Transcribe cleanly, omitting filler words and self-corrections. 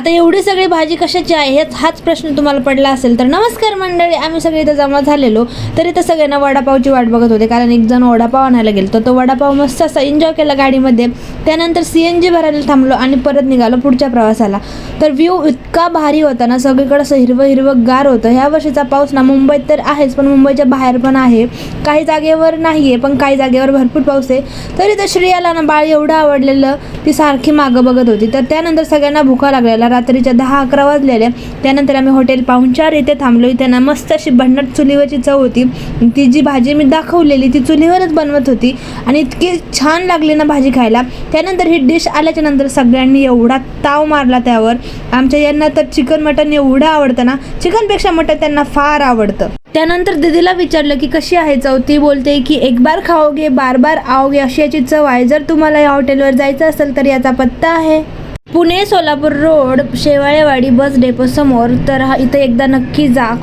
आता एवढी सगळी भाजी कशाची आहे हाच प्रश्न तुम्हाला पडला असेल तर नमस्कार मंडळी, आम्ही सगळे इथं जमा झालेलो. तर इथं सगळ्यांना वडापावची वाट बघत होते, कारण एक जण वडापाव आणायला गेलो. तो वडापाव मस्त असा एन्जॉय केला गाडीमध्ये. त्यानंतर CNG भरायला थांबलो आणि परत निघालो पुढच्या प्रवासाला. तर व्ह्यू इतका भारी होता ना, सगळीकडे असं हिरवं हिरवं गार होतं. ह्या वर्षीचा पाऊस ना मुंबईत तर आहेच, पण मुंबईच्या बाहेर पण आहे. काही जागेवर नाही आहे, पण काही जागेवर भरपूर पाऊस आहे. तरी तर श्रेयाला ना बाळ एवढं आवडलेलं, ती सारखी मागं बघत होती. तर त्यानंतर सगळ्यांना भुका लागलेला. रात्रीच्या 10-11 वाजलेले. त्यानंतर आम्ही हॉटेल पाहुणचार इथे थांबलो. इथे ना मस्त अशी भन्नाट चुलीवरची चव होती. ती जी भाजी मी दाखवलेली ती चुलीवरच बनवत होती आणि इतकी छान लागली ना भाजी खायला. त्यानंतर ही डिश आल्याच्या नंतर सगळ्यांनी एवढा ताव मारला त्यावर. आमच्या यांना तर चिकन मटन एवढं आवडतं ना, चिकनपेक्षा मटन त्यांना फार आवडतं. त्यानंतर दीदीला विचारलं की कशी आहे चव. ती बोलते की एक बार खाओगे बार बार आओगे, अशी याची चव आहे. जर तुम्हाला या हॉटेलवर जायचं असेल तर याचा पत्ता आहे Pune Solapur road Shewalewadi bus depot समोर. तर इथं एकदा नक्की जा.